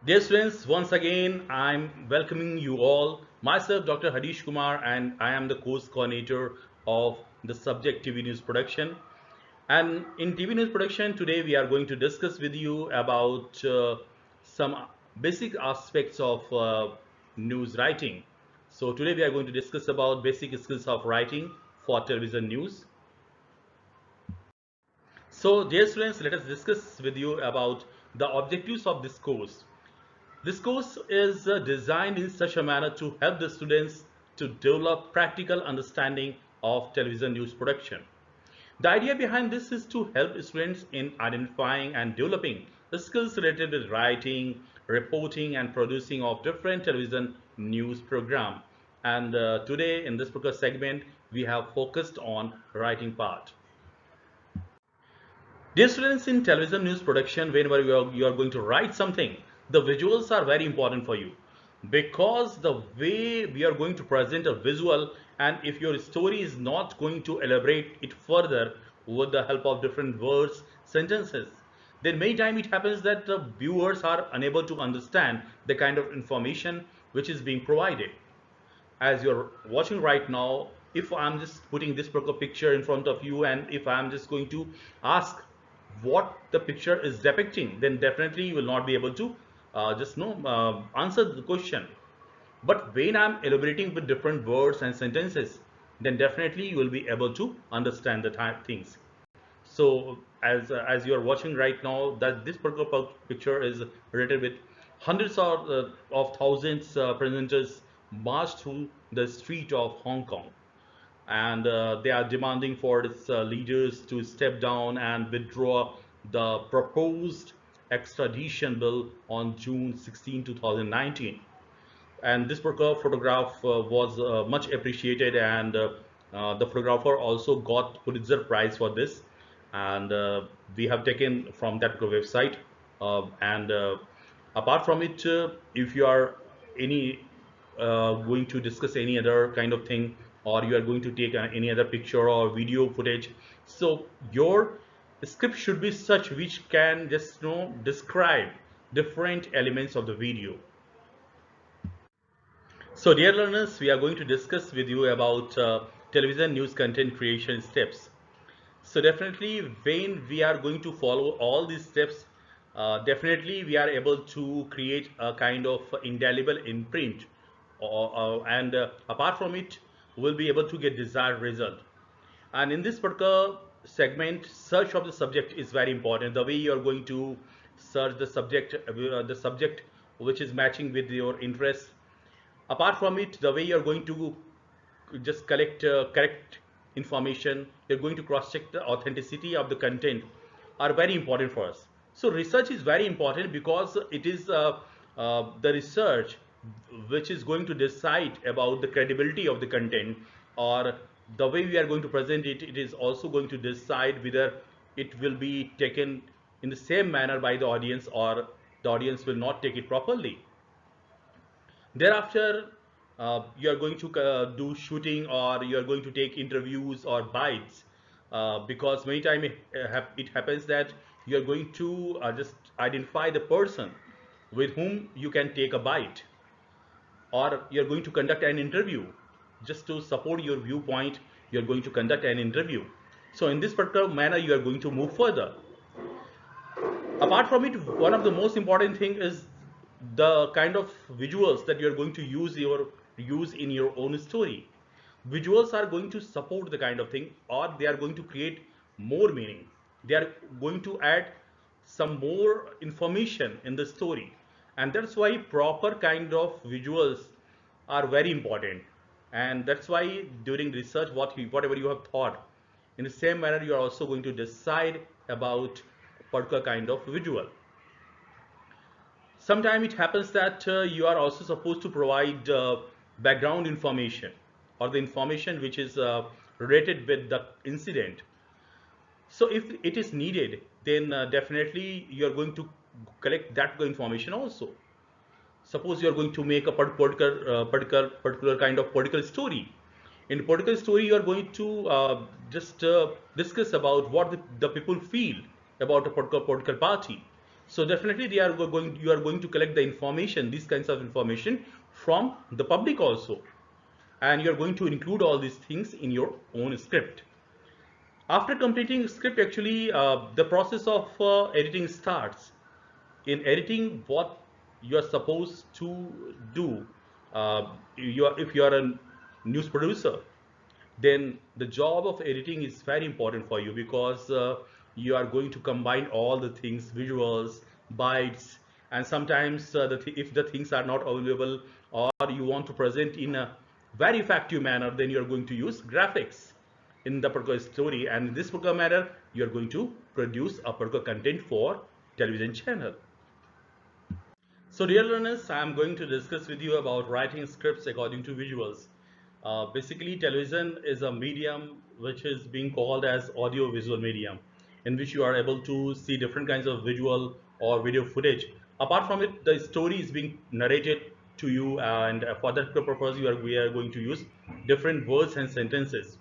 Dear students, once again, I'm welcoming you all. Myself, Dr. Harish Kumar, and I am the course coordinator of the subject TV News Production. And in TV News Production, today we are going to discuss with you about some basic aspects of news writing. So today we are going to discuss about basic skills of writing for television news. So dear students, let us discuss with you about the objectives of this course. This course is designed in such a manner to help the students to develop practical understanding of television news production. The idea behind this is to help students in identifying and developing the skills related with writing, reporting and producing of different television news program. And today in this particular segment, we have focused on writing part. Dear students, in television news production, whenever you are going to write something, the visuals are very important for you because the way we are going to present a visual, and if your story is not going to elaborate it further with the help of different words, sentences, then many times it happens that the viewers are unable to understand the kind of information which is being provided. As you're watching right now, if I'm just putting this picture in front of you and if I'm just going to ask what the picture is depicting, then definitely you will not be able to just know answer the question. But when I'm elaborating with different words and sentences, then definitely you will be able to understand the things. So as you are watching right now, that this particular picture is related with hundreds of thousands presenters marched through the street of Hong Kong, and they are demanding for its leaders to step down and withdraw the proposed extradition bill on June 16, 2019. And this particular photograph was much appreciated, and the photographer also got Pulitzer Prize for this. And we have taken from that website. And apart from it, if you are any going to discuss any other kind of thing, or you are going to take any other picture or video footage, so your script should be such which can just describe different elements of the video. So dear learners, we are going to discuss with you about television news content creation steps. So definitely when we are going to follow all these steps, definitely we are able to create a kind of indelible imprint, and apart from it, we'll be able to get desired result. And in this particular segment, search of the subject is very important. The way you are going to search the subject which is matching with your interest. Apart from it, the way you're going to just collect correct information, you're going to cross check the authenticity of the content, are very important for us. So research is very important because it is the research which is going to decide about the credibility of the content, or the way we are going to present it. It is also going to decide whether it will be taken in the same manner by the audience, or the audience will not take it properly. Thereafter, you are going to do shooting, or you are going to take interviews or bites, because many times it happens that you are going to just identify the person with whom you can take a bite, or you are going to conduct an interview just to support your viewpoint. You are going to conduct an interview. So in this particular manner, you are going to move further. Apart from it, one of the most important thing is the kind of visuals that you're going to use in your own story. Visuals are going to support the kind of thing, or they are going to create more meaning. They are going to add some more information in the story, and that's why proper kind of visuals are very important. And that's why during research, whatever you have thought, in the same manner you are also going to decide about particular kind of visual. Sometimes it happens that you are also supposed to provide background information, or the information which is related with the incident. So if it is needed, then definitely you are going to collect that information also. Suppose you are going to make a particular kind of political story. In political story, you are going to just discuss about what the people feel about a particular political party. So definitely you are going to collect the information, these kinds of information from the public also, and you're going to include all these things in your own script. After completing script, actually the process of editing starts. In editing, what you are supposed to do, if you are a news producer, then the job of editing is very important for you, because you are going to combine all the things, visuals, bytes, and sometimes if the things are not available, or you want to present in a very effective manner, then you are going to use graphics in the particular story, and in this particular manner you are going to produce a particular content for television channel. So dear learners, I am going to discuss with you about writing scripts according to visuals. Basically, television is a medium which is being called as audio-visual medium, in which you are able to see different kinds of visual or video footage. Apart from it, the story is being narrated to you, and for that purpose, we are going to use different words and sentences.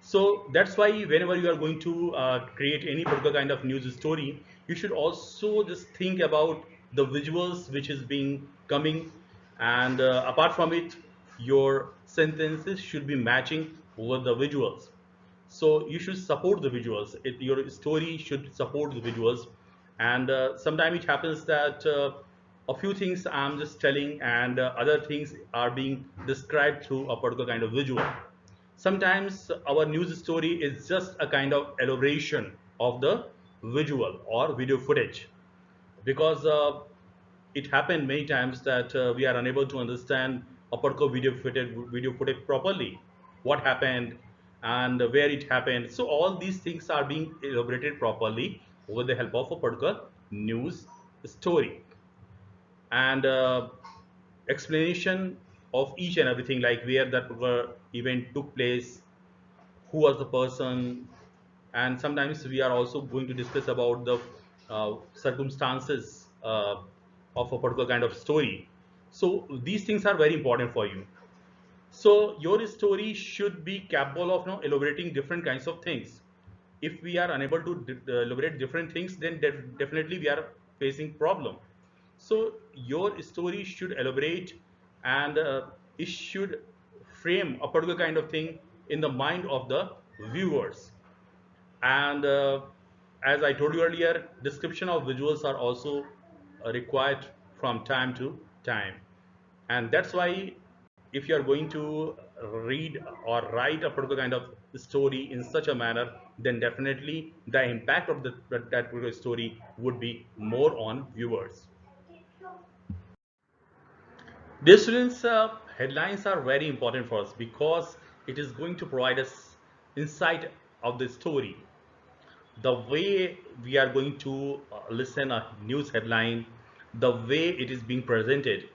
So that's why whenever you are going to create any particular kind of news story, you should also just think about the visuals which is being coming, and apart from it, your sentences should be matching over the visuals. So you should support the visuals. Your story should support the visuals, and sometimes it happens that a few things I'm just telling, and other things are being described through a particular kind of visual. Sometimes our news story is just a kind of elaboration of the visual or video footage, because it happened many times that we are unable to understand a particular video footage properly, what happened and where it happened. So all these things are being elaborated properly with the help of a particular news story, and explanation of each and everything, like where that particular event took place, who was the person, and sometimes we are also going to discuss about the circumstances of a particular kind of story. So these things are very important for you. So your story should be capable of elaborating different kinds of things. If we are unable to elaborate different things, then definitely we are facing problem. So your story should elaborate, and it should frame a particular kind of thing in the mind of the viewers. And as I told you earlier, description of visuals are also required from time to time. And that's why if you are going to read or write a particular kind of story in such a manner, then definitely the impact of that particular story would be more on viewers. Dear students, headlines are very important for us, because it is going to provide us insight of the story. The way we are going to listen a news headline, the way it is being presented,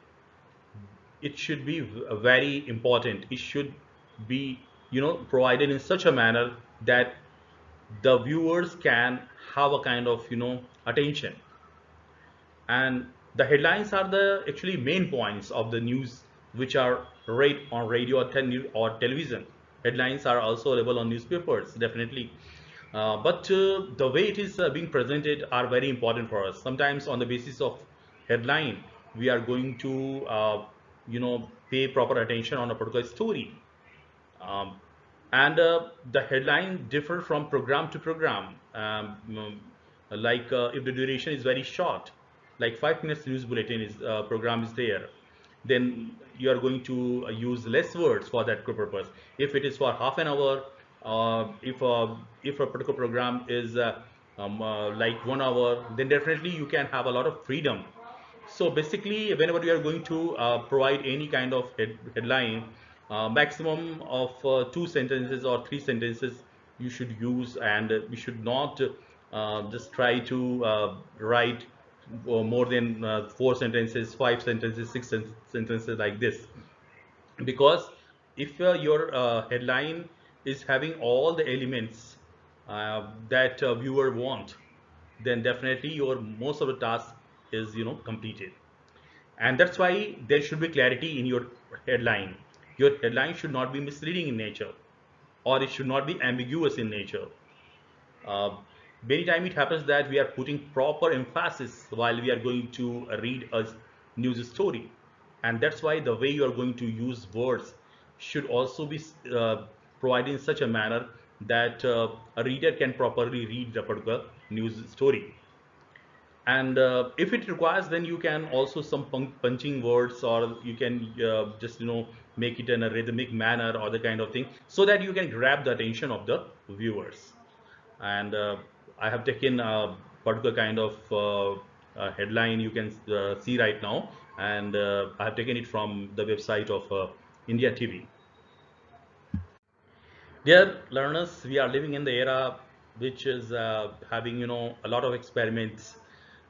it should be very important. It should be provided in such a manner that the viewers can have a kind of attention. And the headlines are the actually main points of the news, which are read on radio or television. Headlines are also available on newspapers, definitely. But the way it is being presented are very important for us. Sometimes on the basis of headline, we are going to pay proper attention on a particular story. um, and the headline differ from program to program. Like if the duration is very short, like 5 minutes news bulletin is program is there, then you are going to use less words for that purpose. If it is for half an hour, if a particular program is like 1 hour, then definitely you can have a lot of freedom. So basically, whenever you are going to provide any kind of headline, maximum of 2 sentences or 3 sentences you should use, and you should not just try to write more than 4 sentences, 5 sentences, sentences like this. Because if your headline is having all the elements that viewer want, then definitely your most of the task is completed. And that's why there should be clarity in your headline. Your headline should not be misleading in nature, or it should not be ambiguous in nature. uh, many time it happens that we are putting proper emphasis while we are going to read a news story, and that's why the way you are going to use words should also be provided in such a manner that a reader can properly read the particular news story. And if it requires, then you can also some punching words, or you can just make it in a rhythmic manner or the kind of thing, so that you can grab the attention of the viewers. And I have taken a particular kind of headline you can see right now, and I have taken it from the website of India TV. Dear learners, we are living in the era which is having a lot of experiments,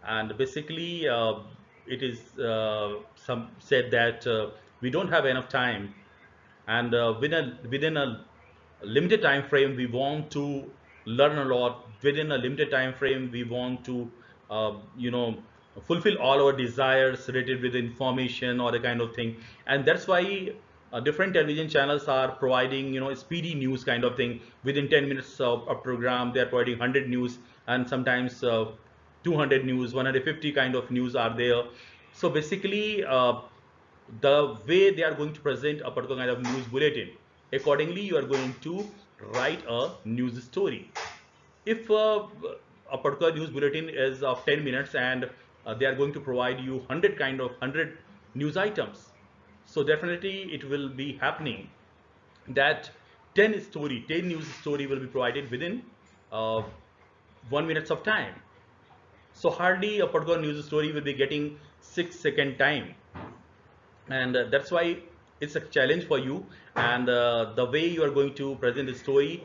and basically it is some said that we don't have enough time, and within a limited time frame we want to learn a lot. Within a limited time frame we want to uh, you know fulfill all our desires related with information or the kind of thing. And that's why different television channels are providing speedy news kind of thing. Within 10 minutes of a program they are providing 100 news, and sometimes 200 news, 150 kind of news are there. So basically the way they are going to present a particular kind of news bulletin, accordingly you are going to write a news story. If a particular news bulletin is of 10 minutes, and they are going to provide you 100 news items, so definitely it will be happening that 10 news story will be provided within uh, 1 minute of time. So hardly a particular news story will be getting 6 second time, and that's why it's a challenge for you. And the way you are going to present the story,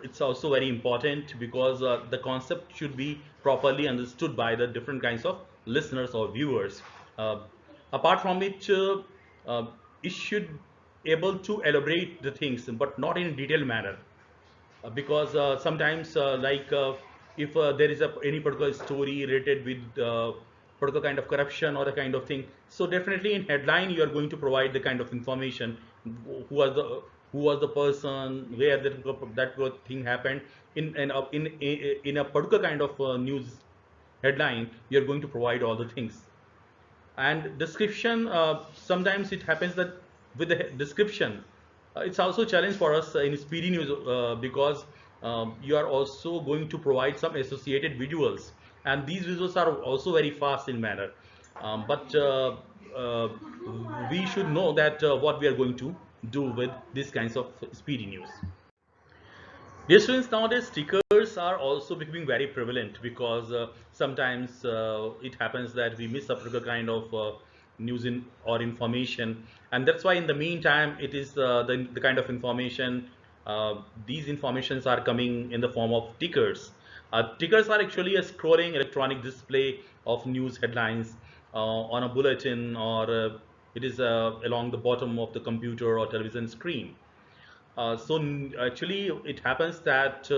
it's also very important, because the concept should be properly understood by the different kinds of listeners or viewers. uh, Apart from it, uh, it should able to elaborate the things, but not in a detailed manner. Because sometimes if there is any particular story related with particular kind of corruption or the kind of thing, so definitely in headline you are going to provide the kind of information, who was the who was the person, where that thing happened. In a particular kind of news headline you are going to provide all the things. And description, sometimes it happens that with the description, it's also a challenge for us in speedy news, because you are also going to provide some associated visuals, and these visuals are also very fast in manner. But uh, we should know that what we are going to do with these kinds of speedy news. Dear students, nowadays stickers are also becoming very prevalent, because sometimes it happens that we miss a particular kind of news or information, and that's why in the meantime it is the kind of information, these informations are coming in the form of stickers. Tickers are actually a scrolling electronic display of news headlines on a bulletin, or it is along the bottom of the computer or television screen. Actually, it happens that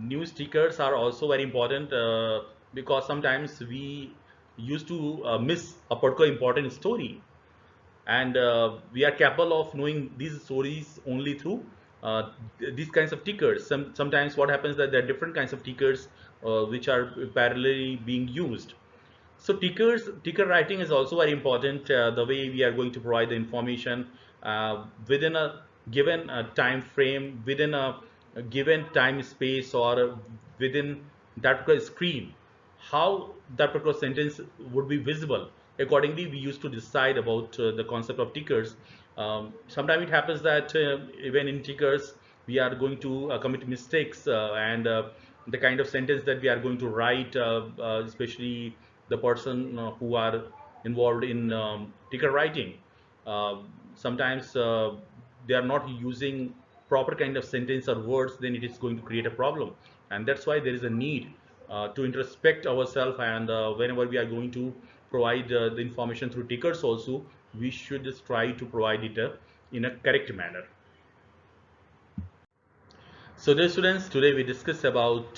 news stickers are also very important, because sometimes we used to miss a particular important story, and we are capable of knowing these stories only through these kinds of tickers. Sometimes what happens that there are different kinds of tickers which are parallelly being used. So ticker writing is also very important. The way we are going to provide the information within a given time frame, within a given time space, or within that particular screen, how that particular sentence would be visible. Accordingly, we used to decide about the concept of tickers. Sometimes it happens that even in tickers, we are going to commit mistakes, and the kind of sentence that we are going to write, especially the person who are involved in ticker writing. Uh, Sometimes they are not using proper kind of sentence or words, then it is going to create a problem. And that's why there is a need to introspect ourselves, and whenever we are going to provide the information through tickers also, we should just try to provide it in a correct manner. So dear students, today we discussed about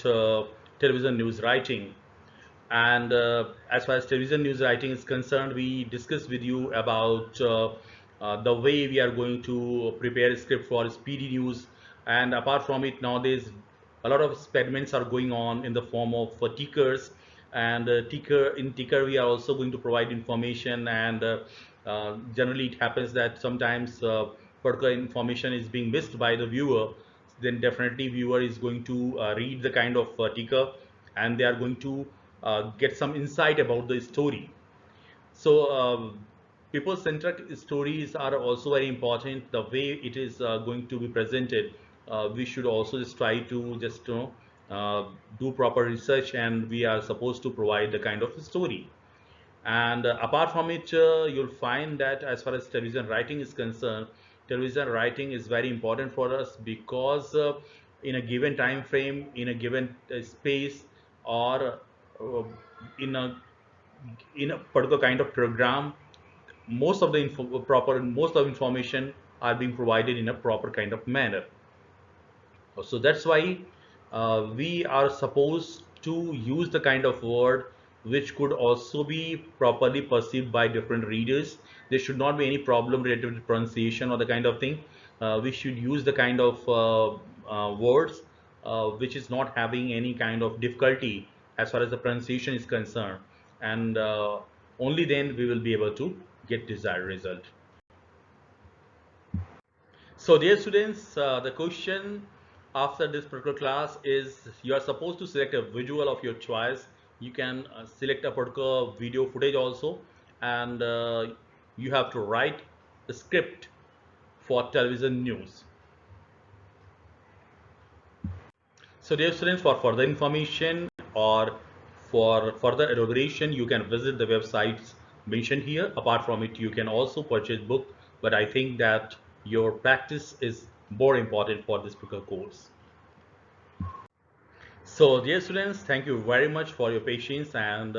television news writing. And as far as television news writing is concerned, we discussed with you about the way we are going to prepare a script for speedy news. And apart from it, nowadays a lot of experiments are going on in the form of tickers, and ticker we are also going to provide information, and generally it happens that sometimes particular information is being missed by the viewer. Then definitely viewer is going to read the kind of ticker, and they are going to get some insight about the story. So people-centric stories are also very important. The way it is going to be presented, we should also just try to just do proper research, and we are supposed to provide the kind of story. And apart from it, you'll find that as far as television writing is concerned, television writing is very important for us, because in a given time frame, in a given space, or in a particular kind of program, most of information are being provided in a proper kind of manner. So that's why we are supposed to use the kind of word which could also be properly perceived by different readers. There should not be any problem related to pronunciation or the kind of thing. We should use the kind of words which is not having any kind of difficulty as far as the pronunciation is concerned, and only then we will be able to get desired result. So dear students, the question after this particular class is, you are supposed to select a visual of your choice. You can select a particular video footage also, and you have to write a script for television news. So dear students, for further information or for further elaboration, you can visit the websites mentioned here. Apart from it, you can also purchase book, but I think that your practice is more important for this particular course. So dear students, thank you very much for your patience, and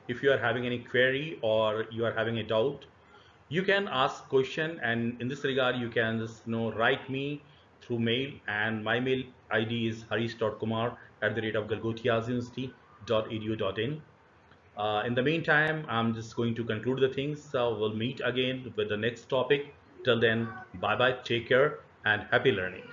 if you are having any query or you are having a doubt, you can ask question, and in this regard you can just write me through mail, and my mail ID is harish.kumar@galgotiasuniversity.edu.in. In the meantime, I'm just going to conclude the things. So we'll meet again with the next topic. Till then, bye bye, take care, and happy learning.